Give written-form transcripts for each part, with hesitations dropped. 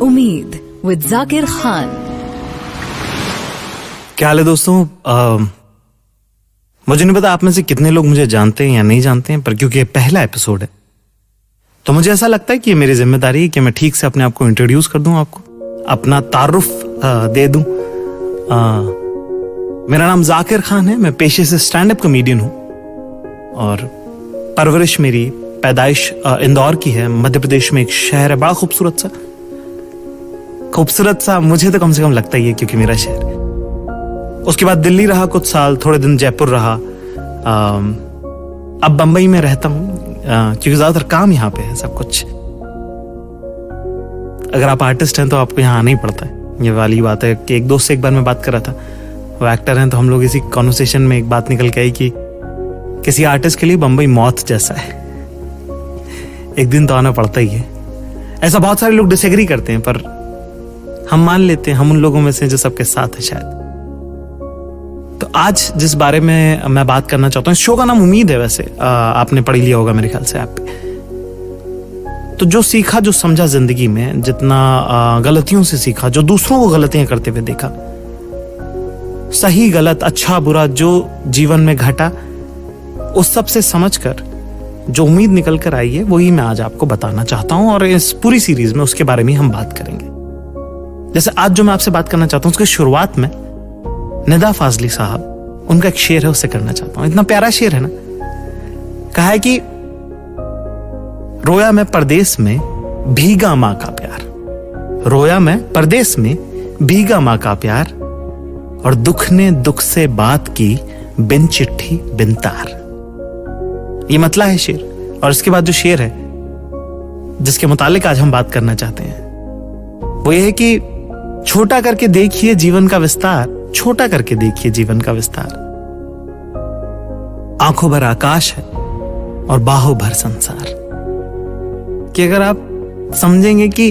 उम्मीद विद जाकिर खान। क्या हाल है दोस्तों? मुझे नहीं पता आप में से कितने लोग मुझे जानते हैं या नहीं जानते हैं, पर क्योंकि ये पहला एपिसोड है तो मुझे ऐसा लगता है कि ये मेरी जिम्मेदारी है कि मैं ठीक से अपने आप को इंट्रोड्यूस कर दूं, आपको अपना तारुफ दे दूं। मेरा नाम जाकिर खान है, मैं पेशे से स्टैंड अप कॉमेडियन हूं और परवरिश मेरी पैदाइश इंदौर की है, मध्य प्रदेश में एक शहर है, बड़ा खूबसूरत सा मुझे तो कम से कम लगता ही है क्योंकि मेरा शहर है। उसके बाद दिल्ली रहा कुछ साल, थोड़े दिन जयपुर रहा, अब बंबई में रहता हूँ क्योंकि ज्यादातर काम यहाँ पे है सब कुछ। अगर आप आर्टिस्ट हैं तो आपको यहाँ आना ही पड़ता है, ये वाली बात है कि एक दोस्त से एक बार मैं बात कर रहा था, वो एक्टर हैं, तो हम लोग इसी कॉन्वर्सेशन में एक बात निकल के आई कि किसी आर्टिस्ट के लिए बंबई मौत जैसा है, एक दिन तो आना पड़ता ही है। ऐसा बहुत सारे लोग डिसएग्री करते हैं पर हम मान लेते हैं, हम उन लोगों में से जो सबके साथ है शायद। तो आज जिस बारे में मैं बात करना चाहता हूँ, इस शो का नाम उम्मीद है, वैसे आपने पढ़ लिया होगा मेरे ख्याल से ऐप पे। तो जो सीखा, जो समझा जिंदगी में, जितना गलतियों से सीखा, जो दूसरों को गलतियां करते हुए देखा, सही गलत अच्छा बुरा जो जीवन में घटा, उस सब से समझकर जो उम्मीद निकल कर आई है वही मैं आज आपको बताना चाहता हूं और इस पूरी सीरीज में उसके बारे में हम बात करेंगे। जैसे आज जो मैं आपसे बात करना चाहता हूं उसके शुरुआत में निदा फाजली साहब, उनका एक शेर है, उससे करना चाहता हूं। इतना प्यारा शेर है ना, कहा है कि रोया मैं परदेस में भीगा मां का प्यार, रोया मैं परदेस में भीगा मां का प्यार, और दुख ने दुख से बात की बिन चिट्ठी बिन तार। ये मतला है शेर। और इसके बाद जो शेर है जिसके मुतालिक आज हम बात करना चाहते हैं वो ये है कि छोटा करके देखिए जीवन का विस्तार, छोटा करके देखिए जीवन का विस्तार, आंखों भर आकाश है और बाहों भर संसार। कि अगर आप समझेंगे कि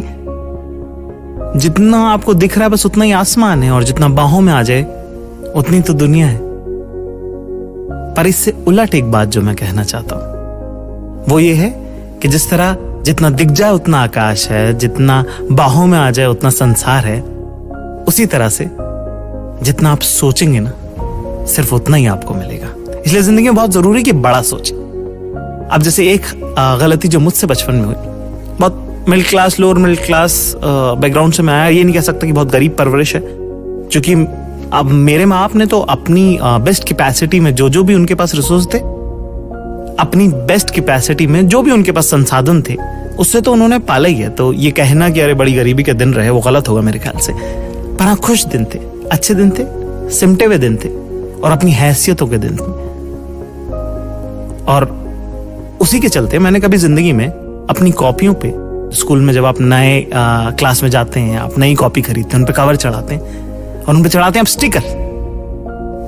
जितना आपको दिख रहा है बस उतना ही आसमान है और जितना बाहों में आ जाए उतनी तो दुनिया है। पर इससे उलट एक बात जो मैं कहना चाहता हूं वो ये है कि जिस तरह जितना दिख जाए उतना आकाश है, जितना बाहों में आ जाए उतना संसार है, उसी तरह से जितना आप सोचेंगे ना सिर्फ उतना ही आपको मिलेगा। इसलिए जिंदगी में बहुत जरूरी है कि बड़ा सोचें। अब जैसे एक गलती जो मुझसे बचपन में हुई, बहुत middle class, lower middle class background से मैं आया, ये नहीं कह सकता कि बहुत गरीब परवरिश है, क्योंकि अब मेरे माँ बाप ने तो अपनी बेस्ट कैपेसिटी में जो भी उनके पास रिसोर्स थे, अपनी बेस्ट कैपेसिटी में जो भी उनके पास संसाधन थे, उससे तो उन्होंने पाला ही है। तो ये कहना कि अरे बड़ी गरीबी के दिन रहे वो गलत होगा मेरे ख्याल से। पर हाँ, खुश दिन थे, अच्छे दिन थे, सिमटे हुए दिन थे और अपनी हैसियतों के दिन थे। और उसी के चलते मैंने कभी जिंदगी में अपनी कॉपियों पे, स्कूल में जब आप नए क्लास में जाते हैं, आप नई कॉपी खरीदते हैं, उन पे कवर चढ़ाते हैं और उन पे चढ़ाते हैं आप स्टिकर,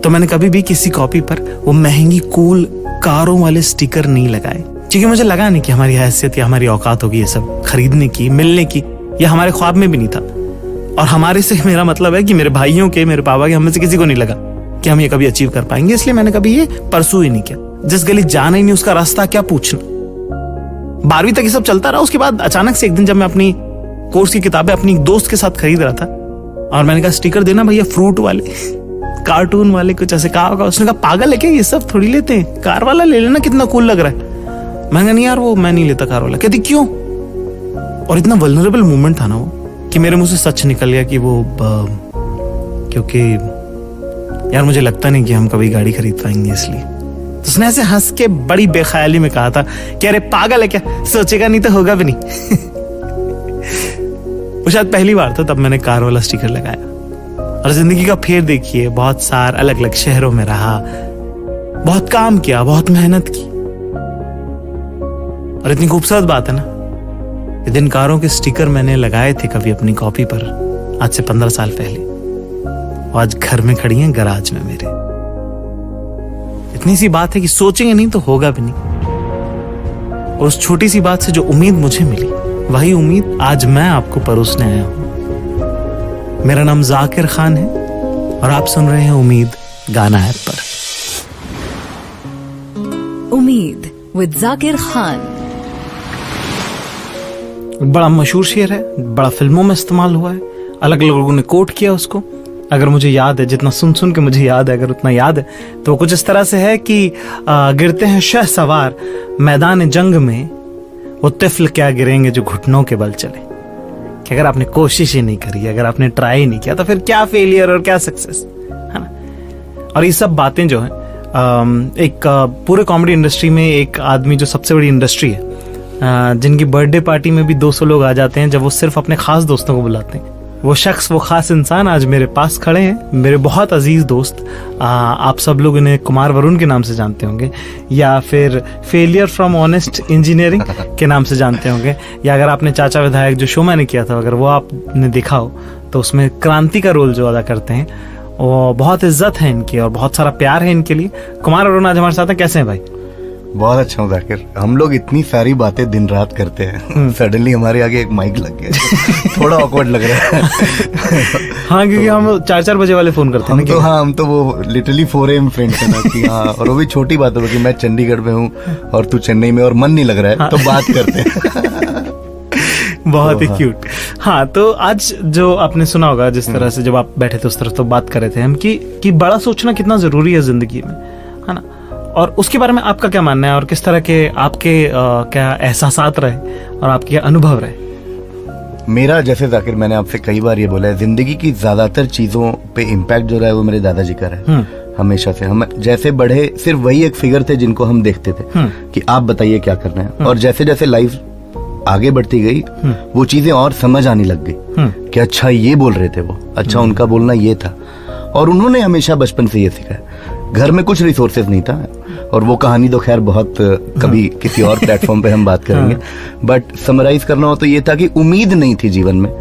तो मैंने कभी भी किसी कॉपी पर वो महंगी कूल कारों वाले स्टिकर नहीं लगाए, क्योंकि मुझे लगा नहीं कि हमारी हैसियत या हमारी औकात होगी ये सब खरीदने की, मिलने की, या हमारे ख्वाब में भी नहीं था। और हमारे से मेरा मतलब है कि मेरे भाइयों के, मेरे पापा के, हम में से किसी को नहीं लगा कि हम ये कभी अचीव कर पाएंगे, इसलिए मैंने कभी ये परसू ही नहीं किया। जिस गली जाना ही नहीं उसका रास्ता क्या पूछना। 12वीं तक ये सब चलता रहा। उसके बाद अचानक से एक दिन जब मैं अपनी कोर्स की किताबें अपनी दोस्त के साथ खरीद रहा था और मैंने कहा स्टिकर देना भैया, फ्रूट वाले, कार्टून वाले, कुछ ऐसे कहा होगा। उसने कहा पागल है क्या, ये सब थोड़ी लेते हैं, कार वाला ले लेना, कितना कूल लग रहा है। मैंने कहा नहीं यार वो मैं नहीं लेता कार वाला। कहती क्यों? और इतना वल्नरेबल मोमेंट था ना वो कि मेरे मुंह से सच निकल गया कि वो क्योंकि यार मुझे लगता नहीं कि हम कभी गाड़ी खरीद पाएंगे, इसलिए। तो उसने ऐसे हंस के बड़ी बेख्याली में कहा था कि अरे पागल है क्या, सोचेगा नहीं तो होगा भी नहीं। वो शायद पहली बार था तब मैंने कार वाला स्टिकर लगाया। और जिंदगी का फेर देखिए, बहुत सारे अलग अलग शहरों में रहा, बहुत काम किया, बहुत मेहनत की। और इतनी खूबसूरत बात है ना, जिन कारों के स्टिकर मैंने लगाए थे कभी अपनी कॉपी पर आज से 15 साल पहले, और आज घर में खड़ी हैं गराज में मेरे। इतनी सी बात है कि सोचेंगे नहीं तो होगा भी नहीं। और उस छोटी सी बात से जो उम्मीद मुझे मिली, वही उम्मीद आज मैं आपको परोसने आया हूं। मेरा नाम जाकिर खान है और आप सुन रहे हैं उम्मीद गाना ऐप पर। उम्मीद विद जाकिर खान। बड़ा मशहूर शेर है, बड़ा फिल्मों में इस्तेमाल हुआ है, अलग अलग लोगों ने कोट किया उसको। अगर मुझे याद है, जितना सुन सुन के मुझे याद है, अगर उतना याद है, तो कुछ इस तरह से है कि गिरते हैं शहसवार मैदान जंग में, वो तिफल क्या गिरेंगे जो घुटनों के बल चले। कि अगर आपने कोशिश ही नहीं करी, अगर आपने ट्राई नहीं किया, तो फिर क्या फेलियर और क्या सक्सेस, है ना। और ये सब बातें जो है, एक पूरे कॉमेडी इंडस्ट्री में एक आदमी जो सबसे बड़ी इंडस्ट्री है, जिनकी बर्थडे पार्टी में भी 200 लोग आ जाते हैं, जब वो सिर्फ अपने खास दोस्तों को बुलाते हैं, वो शख्स, वो खास इंसान आज मेरे पास खड़े हैं। मेरे बहुत अजीज दोस्त, आप सब लोग इन्हें कुमार वरुण के नाम से जानते होंगे, या फिर फेलियर फ्रॉम ऑनेस्ट इंजीनियरिंग के नाम से जानते होंगे, या अगर आपने चाचा विधायक जो शो मैंने किया था, अगर वो आपने देखा हो, तो उसमें क्रांति का रोल जो अदा करते हैं, वो बहुत इज्जत है इनकी और बहुत सारा प्यार है इनके लिए। कुमार वरुण आज हमारे साथ है। कैसे हैं भाई? बहुत अच्छा हूँ जाकिर। हम लोग इतनी सारी बातें दिन रात करते हैं, सडनली हमारे आगे एक माइक लग गया, थोड़ा ऑकवर्ड लग रहा है। हाँ, क्योंकि हम 4-4 बजे वाले फोन करते हैं। हम तो वो लिटरली 4 AM फ्रेंड्स है ना कि हाँ, और वो भी छोटी बात है कि मैं चंडीगढ़ में हूँ और तू चेन्नई में और मन नहीं लग रहा है, तो बात करते हैं। बहुत ही क्यूट। हाँ, तो आज जो आपने सुना होगा, जिस तरह से जब आप बैठे थे उस तरह तो बात कर रहे थे हम कि बड़ा सोचना कितना जरूरी है जिंदगी में, है ना। और उसके बारे में आपका क्या मानना है, और किस तरह के आपके क्या एहसासात रहे और आपके अनुभव रहे? मेरा, जैसे जाकिर मैंने आपसे कई बार ये बोला है, जिंदगी की ज्यादातर चीजों पे इम्पैक्ट जो रहा है वो मेरे दादाजी का रहा है। हमेशा से हम जैसे बढ़े, सिर्फ वही एक फिगर थे जिनको हम देखते थे कि आप बताइए क्या करना है, और जैसे जैसे लाइफ आगे बढ़ती गई वो चीजें और समझ आने लग गई कि अच्छा ये बोल रहे थे वो, अच्छा उनका बोलना ये था। और उन्होंने हमेशा बचपन से ये सिखाया। घर में कुछ रिसोर्सेज नहीं था, और वो कहानी तो खैर बहुत कभी किसी और प्लेटफॉर्म पे हम बात करेंगे, बट समराइज करना हो तो ये था कि उम्मीद नहीं थी जीवन में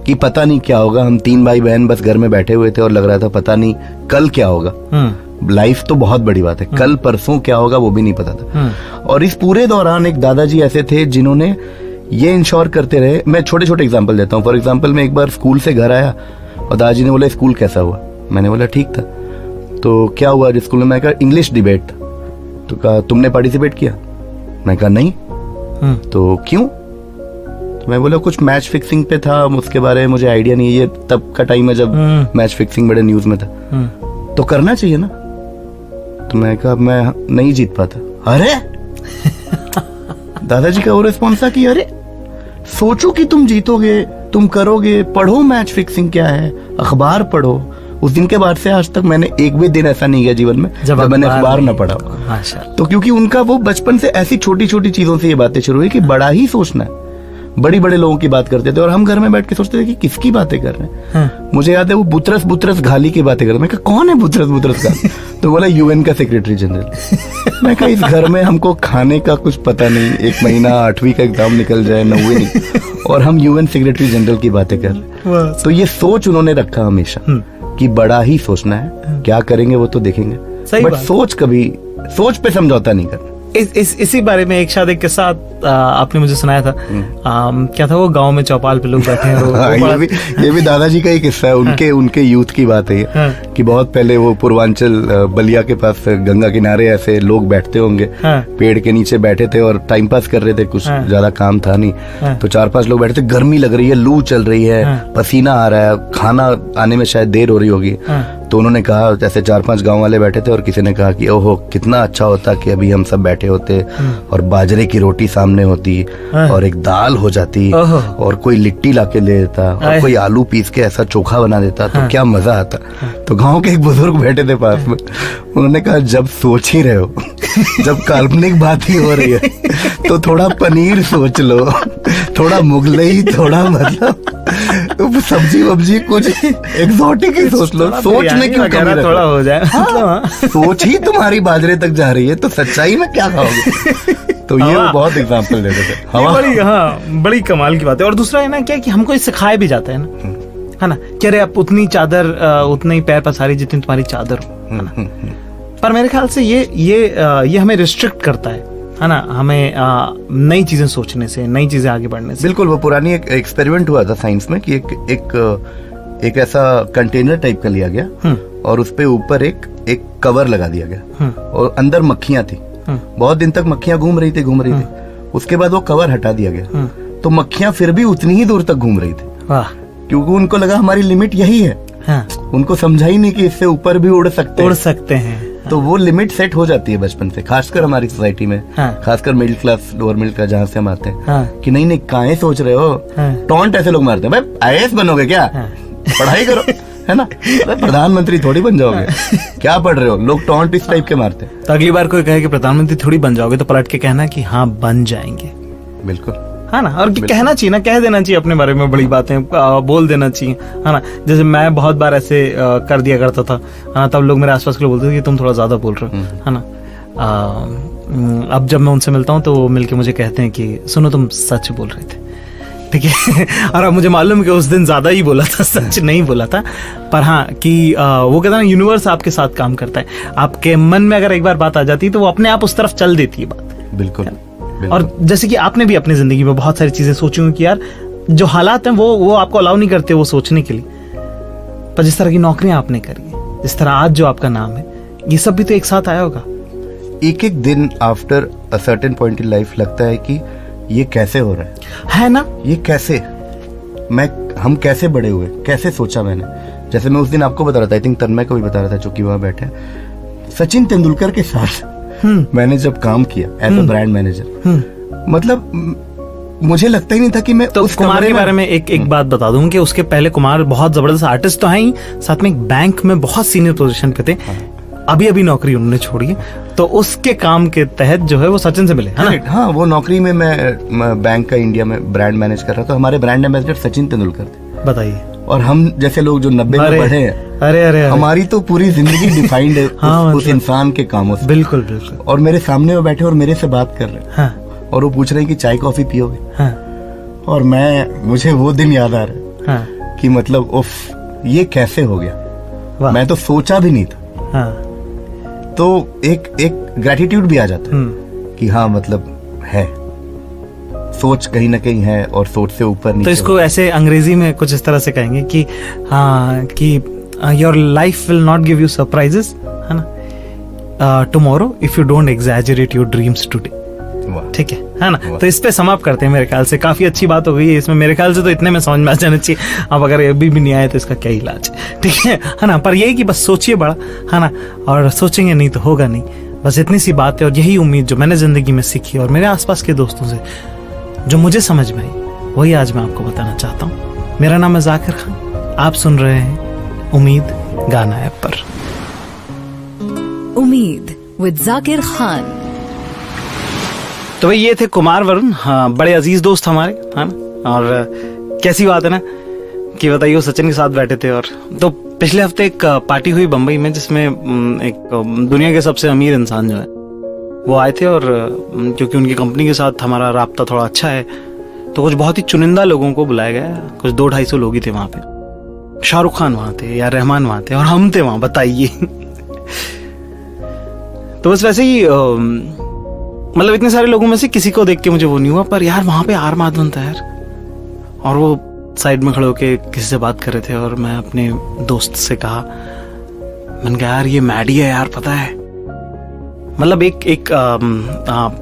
कि पता नहीं क्या होगा। हम 3 भाई बहन बस घर में बैठे हुए थे और लग रहा था पता नहीं कल क्या होगा। लाइफ तो बहुत बड़ी बात है, कल परसों क्या होगा वो भी नहीं पता था। और इस पूरे दौरान एक दादाजी ऐसे थे जिन्होंने ये इंश्योर करते रहे। मैं छोटे छोटे एग्जाम्पल देता हूँ। फॉर एग्जाम्पल, मैं एक बार स्कूल से घर आया और दादाजी ने बोला स्कूल कैसा हुआ? मैंने बोला ठीक था। तो क्या हुआ जिस स्कूल में? मैं कहा इंग्लिश डिबेट। तो कहा तुमने पार्टिसिपेट किया? मैं कहा नहीं। तो क्यों? तो मैं बोला कुछ मैच फिक्सिंग पे था, उसके बारे में मुझे आइडिया नहीं है, ये तब का टाइम है जब मैच फिक्सिंग बड़े न्यूज में था। तो करना चाहिए ना। तो मैं कहा मैं नहीं जीत पाता। अरे दादाजी का वो रिस्पॉन्स था कि अरे सोचो कि तुम जीतोगे, तुम करोगे, पढ़ो मैच फिक्सिंग क्या है, अखबार पढ़ो। उस दिन के बाद से आज तक मैंने एक भी दिन ऐसा नहीं गया जीवन में जब मैंने अखबार न पढ़ा। तो क्योंकि उनका वो बचपन से ऐसी छोटी छोटी चीजों से ये बातें शुरू हुई कि बड़ा ही सोचना है। बड़ी बड़े लोगों की बात करते थे और हम घर में बैठ के सोचते थे कि किसकी बातें कर रहे हैं। हाँ। मुझे याद है वो बुतरस बुतरस घाली की बातें कर रहे हैं। मैं कहा कौन है बुतरस बुतरस घाली? तो बोला UN का सेक्रेटरी जनरल। मैं कहा इस घर में हमको खाने का कुछ पता नहीं, 1 महीना 8वीं का एग्जाम निकल जाए, 9वीं नहीं, और हम UN सेक्रेटरी जनरल की बातें कर रहे हैं। तो ये सोच उन्होंने रखा हमेशा कि बड़ा ही सोचना है, क्या करेंगे वो तो देखेंगे, बट सोच पे समझौता नहीं करना। इसी बारे में एक शायद एक किस्सा आपने मुझे सुनाया था। क्या था वो? गांव में चौपाल पे लोग बैठे हैं। ये भी दादाजी का ही किस्सा है। उनके यूथ की बात है कि बहुत पहले वो पूर्वांचल बलिया के पास गंगा किनारे ऐसे लोग बैठते होंगे, पेड़ के नीचे बैठे थे और टाइम पास कर रहे थे, कुछ ज्यादा काम था नहीं। तो 4-5 लोग बैठे थे, गर्मी लग रही है, लू चल रही है, पसीना आ रहा है, खाना आने में शायद देर हो रही होगी। तो उन्होंने कहा, जैसे 4-5 गांव वाले बैठे थे और किसी ने कहा कि ओहो कितना अच्छा होता कि अभी हम सब बैठे होते और बाजरे की रोटी सामने होती और एक दाल हो जाती और कोई लिट्टी लाके ले देता और कोई आलू पीस के ऐसा चोखा बना देता, तो क्या मजा आता। तो गांव के एक बुजुर्ग बैठे थे पास में, उन्होंने कहा जब सोच ही रहे हो, जब काल्पनिक बात ही हो रही है, तो थोड़ा पनीर सोच लो, थोड़ा मुगलई, थोड़ा मतलब सब्जी वब्जी कुछ एक्सोटिक ही सोच लो। सोच में क्यों कमी थोड़ा हो जाए। हाँ, सोच ही तुम्हारी बाजरे तक जा रही है तो सच्चाई में क्या खाओगे? तो ये वो बहुत एग्जांपल देते थे। बड़ी कमाल की बात है। और दूसरा है ना क्या कि हमको ये सिखाया भी जाता है ना, है ना, कि अरे आप उतनी चादर उतने ही पैर पसारी जितनी तुम्हारी चादर हो, है ना। पर मेरे ख्याल से ये हमें रिस्ट्रिक्ट करता है ना, हमें नई चीजें सोचने से, नई चीजें आगे बढ़ने से। बिल्कुल। वो पुरानी एक एक्सपेरिमेंट हुआ था साइंस में कि एक ऐसा कंटेनर टाइप का लिया गया और उस पे ऊपर एक कवर लगा दिया गया और अंदर मक्खियां थी। बहुत दिन तक मक्खियां घूम रही थी। उसके बाद वो कवर हटा दिया गया। तो मक्खियां फिर भी उतनी ही दूर तक घूम रही थी, वाह, क्योंकि उनको लगा हमारी लिमिट यही है। हाँ, उनको समझा ही नहीं कि इससे ऊपर भी उड़ सकते हैं। हैं। तो वो लिमिट सेट हो जाती है बचपन से, खासकर हमारी सोसाइटी में, हाँ। खासकर middle class, lower middle class जहाँ से हम आते हैं, हाँ। कि नहीं काहे सोच रहे हो, हाँ। टॉन्ट ऐसे लोग मारते हैं, भाई IAS बनोगे क्या, हाँ। पढ़ाई करो, है ना, अरे प्रधानमंत्री थोड़ी बन जाओगे, क्या पढ़ रहे हो, लोग टॉन्ट इस टाइप के मारते हैं। तो अगली बार कोई कहे कि प्रधानमंत्री थोड़ी बन जाओगे तो पलट के कहना कि हाँ बन जाएंगे, बिल्कुल, है ना। और कहना चाहिए ना, कह देना चाहिए अपने बारे में बड़ी बातें, बोल देना चाहिए, है ना। जैसे मैं बहुत बार ऐसे कर दिया करता था, है ना, तब लोग मेरे आसपास के लोग बोलते थे कि तुम थोड़ा ज्यादा बोल रहे हो, है ना। अब जब मैं उनसे मिलता हूँ तो वो मिलके मुझे कहते हैं कि सुनो तुम सच बोल रहे थे, ठीक है। और अब मुझे मालूम है कि उस दिन ज्यादा ही बोला था, सच नहीं बोला था, पर हाँ कि वो कहता है ना, यूनिवर्स आपके साथ काम करता है। आपके मन में अगर एक बार बात आ जाती है तो वो अपने आप उस तरफ चल देती है बात। बिल्कुल। और जैसे कि आपने भी अपनी जिंदगी में बहुत सारी चीजें सोची होंगी कि यार जो हालात हैं वो आपको अलाउ नहीं करते वो सोचने के लिए, पर जिस तरह की नौकरियां आपने करी है, जिस तरह आज जो आपका नाम है, ये सब भी तो एक साथ आया होगा। एक एक दिन after a certain point in life लगता है कि ये कैसे हो रहा है ना, ये कैसे, हम कैसे बड़े हुए, कैसे सोचा मैंने। जैसे मैं उस दिन आपको बता रहा था, आई थिंक तन्मय को भी बता रहा था, जो कि वहां बैठे, सचिन तेंदुलकर के साथ मैंने जब काम किया एज अ ब्रांड मैनेजर, मतलब मुझे लगता ही नहीं था कि मैं तो कुमार के बारे में एक बात बता दूं कि उसके पहले कुमार बहुत जबरदस्त आर्टिस्ट तो हैं ही, साथ में एक बैंक में बहुत सीनियर पोजीशन पे थे, अभी नौकरी उन्होंने छोड़ी है, तो उसके काम के तहत जो है वो सचिन से मिले, है ना। हाँ, वो नौकरी में मैं बैंक का इंडिया में ब्रांड मैनेज कर रहा था, हमारे ब्रांड एम्बेसडर सचिन तेंदुलकर थे। बताइए। और हम जैसे लोग जो 90 में पढ़े हैं, अरे हमारी तो पूरी जिंदगी डिफाइंड है हाँ, उस इंसान के कामों से। बिल्कुल। और मेरे सामने वो बैठे और मेरे से बात कर रहे हैं, हाँ। और वो पूछ रहे हैं कि चाय कॉफी पियोगे, हाँ। और मुझे वो दिन याद आ रहा है, हाँ। कि मतलब उफ, ये कैसे हो गया, मैं तो सोचा भी नहीं था। हाँ। तो एक ग्रेटिट्यूड भी आ जाता है कि हाँ, मतलब है, सोच कहीं ना कहीं है, और सोच से ऊपर नहीं। तो इसको ऐसे अंग्रेजी में कुछ इस तरह से कहेंगे कि हाँ कि your life will not give you surprises, है ना, tomorrow if you don't exaggerate your dreams today. ठीक है ना। तो इस पे समाप्त करते हैं, मेरे ख्याल से काफी अच्छी बात हो गई है इसमें, मेरे ख्याल से तो इतने में समझ में आ जाना चाहिए। अब अगर अभी भी नहीं आए तो इसका क्या इलाज, ठीक है ना। पर यही कि बस सोचिए बड़ा, है ना, और सोचेंगे नहीं तो होगा नहीं, बस इतनी सी बात है। और यही उम्मीद जो मैंने जिंदगी में सीखी और मेरे आसपास के दोस्तों से जो मुझे समझ में आई, वही आज मैं आपको बताना चाहता हूँ। मेरा नाम है जाकिर खान, आप सुन रहे हैं उम्मीद गाना ऐप पर। उम्मीद विद जाकिर खान। तो भाई ये थे कुमार वरुण, हाँ, बड़े अजीज दोस्त हमारे, है ना। और कैसी बात है ना कि बताइए, वो सचिन के साथ बैठे थे। और तो पिछले हफ्ते एक पार्टी हुई बम्बई में, जिसमें एक दुनिया के सबसे अमीर इंसान जो है वो आए थे। और क्योंकि उनकी कंपनी के साथ हमारा राब्ता थोड़ा अच्छा है, तो कुछ बहुत ही चुनिंदा लोगों को बुलाया गया। कुछ 200-250 लोग ही थे वहां पे। शाहरुख खान वहां थे, या रहमान वहां थे, और हम थे वहां, बताइए। तो बस वैसे ही मतलब इतने सारे लोगों में से किसी को देख के मुझे वो नहीं हुआ, पर यार वहां पे आर माधवन था यार, और वो साइड में खड़े होके किसी से बात कर रहे थे। और मैं अपने दोस्त से कहा, मैंने कहा यार ये मैडी है यार, पता है। मतलब एक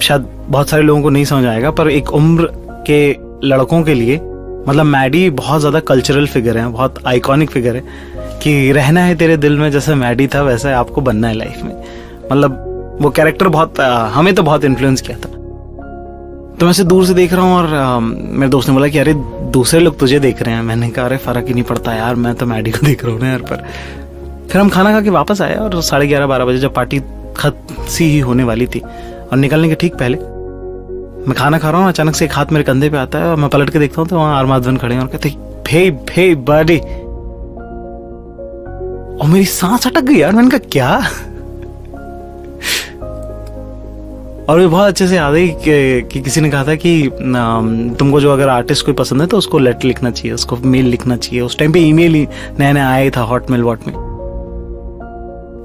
शायद बहुत सारे लोगों को नहीं समझ आएगा, पर एक उम्र के लड़कों के लिए मतलब मैडी बहुत ज्यादा कल्चरल फिगर है, बहुत आइकॉनिक फिगर है, कि रहना है तेरे दिल में जैसा मैडी था वैसा आपको बनना है लाइफ में। मतलब वो कैरेक्टर बहुत हमें तो बहुत इन्फ्लुएंस किया था। तो मैं से दूर से देख रहा हूँ, और मेरे दोस्त ने बोला कि अरे दूसरे लोग तुझे देख रहे हैं। मैंने कहा अरे फर्क ही नहीं पड़ता यार, मैं तो मैडी को देख रहा हूँ ना यार। पर फिर हम खाना खा के वापस आए, और 11:30-12 बजे जब पार्टी खत्म सी ही होने वाली थी, और निकलने के ठीक पहले मैं खाना खा रहा हूँ, अचानक से एक हाथ मेरे कंधे पे आता है, और मैं पलट के देखता हूँ तो वहां आर माधवन खड़े हैं और कहते हे बर्थडे। और मेरी सांस अटक गई यार, मैंने कहा क्या। और भी बहुत अच्छे से याद है कि किसी ने कहा था कि तुमको जो अगर आर्टिस्ट कोई पसंद है तो उसको लेटर लिखना चाहिए, उसको मेल लिखना चाहिए। उस टाइम पे ईमेल ही नया नया आया था, हॉटमेल वॉट में।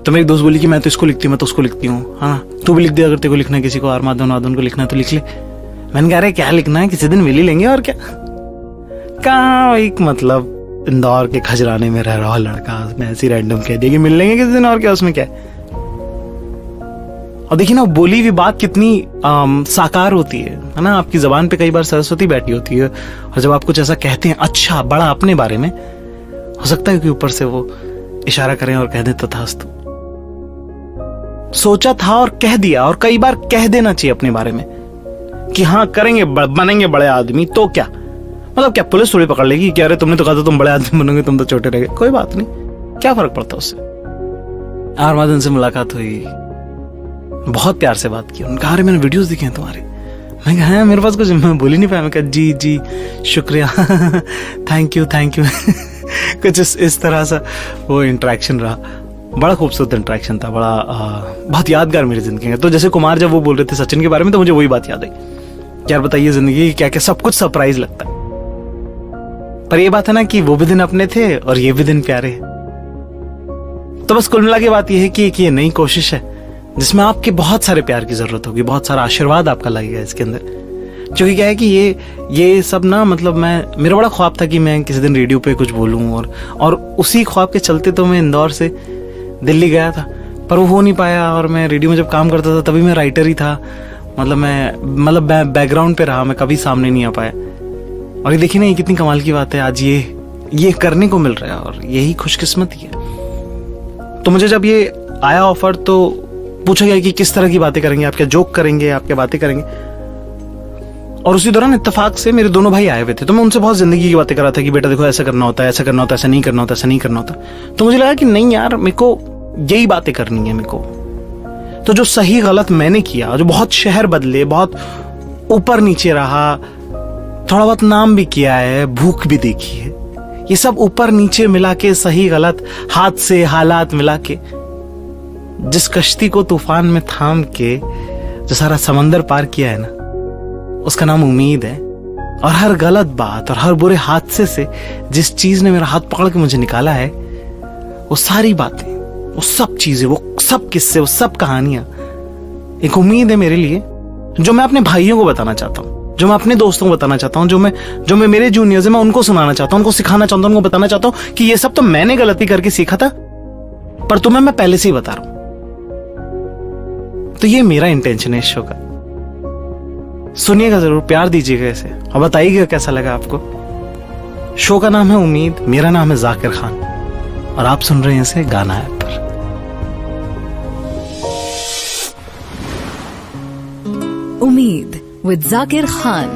तो मेरी दोस्त बोली कि मैं तो इसको लिखती हूँ, मैं तो उसको लिखती हूँ, हाँ तू भी लिख दे अगर तेरे को लिखना है, किसी को आर माधवन को लिखना है तो लिख ले। मैंने कहा अरे क्या लिखना है, किसी दिन मिल ही लेंगे और क्या। कहाँ एक मतलब इंदौर के खजराने में रह रहा लड़का, मैं ऐसी रैंडम कह दिया कि मिल लेंगे किसी दिन, और क्या उसमें क्या है। और देखिए ना, बोली हुई बात कितनी साकार होती है ना। आपकी जबान पे कई बार सरस्वती बैठी होती है, और जब आप कुछ ऐसा कहते हैं अच्छा बड़ा अपने बारे में, हो सकता है कि ऊपर से वो इशारा करें और कह दे तथास्तु। सोचा था और कह दिया, और कई बार कह देना चाहिए अपने बारे में कि हाँ करेंगे, बनेंगे बड़े आदमी, तो क्या मतलब, क्या पुलिस थोड़ी पकड़ लेगी कि अरे तुमने तो कहा था तुम बड़े आदमी बनोगे, तुम तो छोटे रह गए। कोई बात नहीं, क्या फर्क पड़ता उससे। 8 दिन से मुलाकात हुई, बहुत प्यार से बात की। उन्होंने कहा अरे मैंने वीडियोस देखे हैं तुम्हारे। मैं कहा मेरे पास कुछ, मैं बोल ही नहीं पाया। मैं कहा जी जी शुक्रिया थैंक यू कुछ इस तरह सा वो इंटरेक्शन रहा। बड़ा खूबसूरत इंटरेक्शन था, बड़ा बहुत यादगार मेरी जिंदगी का। तो जैसे कुमार जब वो बोल रहे थे सचिन के बारे में, तो मुझे वही बात याद आई। यार बताइए, जिंदगी क्या क्या सब कुछ सरप्राइज लगता है, पर ये बात है ना कि वो भी दिन अपने थे और ये भी दिन प्यारे हैं। तो बस कुल मिला के बात ये है कि ये नई कोशिश है जिसमें आपके बहुत सारे प्यार की जरूरत होगी, बहुत सारा आशीर्वाद आपका लगेगा इसके अंदर। क्योंकि क्या है कि ये सब ना, मतलब मेरा बड़ा ख्वाब था कि मैं किसी दिन रेडियो पे कुछ बोलूं, और उसी ख्वाब के चलते तो मैं इंदौर से दिल्ली गया था, पर वो हो नहीं पाया। और मैं रेडियो में जब काम करता था तभी मैं राइटर ही था, मतलब बैकग्राउंड पे रहा, मैं कभी सामने नहीं आ पाया। और ये देखिए ना, ये कितनी कमाल की बात है, आज ये करने को मिल रहा है, और यही खुशकिस्मती है। तो मुझे जब ये आया ऑफर, तो पूछा गया कि किस तरह की बातें करेंगे, आप क्या जोक करेंगे, आप क्या बातें करेंगे। और उसी दौरान इत्तेफाक से मेरे दोनों भाई आए हुए थे, तो मैं उनसे बहुत जिंदगी की बातें कर रहा था कि बेटा देखो ऐसा करना होता है, ऐसा करना होता है, ऐसा नहीं करना होता, ऐसा नहीं करना होता। तो मुझे लगा कि नहीं यार, मेरे को यही बातें करनी है मेरे को। तो जो सही गलत मैंने किया, जो बहुत शहर बदले, बहुत ऊपर नीचे रहा, थोड़ा बहुत नाम भी किया है, भूख भी देखी है, ये सब ऊपर नीचे मिला के, सही गलत हाथ से हालात मिला के, जिस कश्ती को तूफान में थाम के जो सारा समंदर पार किया है ना, उसका नाम उम्मीद है। और हर गलत बात और हर बुरे हादसे से जिस चीज ने मेरा हाथ पकड़ के मुझे निकाला है, वो सारी बातें, वो सब चीजें, वो सब किस्से, वो सब कहानियां एक उम्मीद है मेरे लिए, जो मैं अपने भाइयों को बताना चाहता हूं, जो मैं अपने दोस्तों को बताना चाहता हूं, जो मैं मेरे जूनियर्स हैं, मैं उनको सुनाना चाहता हूं, उनको सिखाना चाहता हूं, उनको बताना चाहता हूं कि ये सब तो मैंने गलती करके सीखा था, पर तुम्हें मैं पहले से ही बता रहा हूं। तो ये मेरा इंटेंशन है इस शो का। सुनिएगा जरूर, प्यार दीजिएगा इसे, और बताइएगा कैसा लगा आपको। शो का नाम है उम्मीद, मेरा नाम है जाकिर खान, और आप सुन रहे हैं इसे गाना ऐप पर। उम्मीद विद जाकिर खान।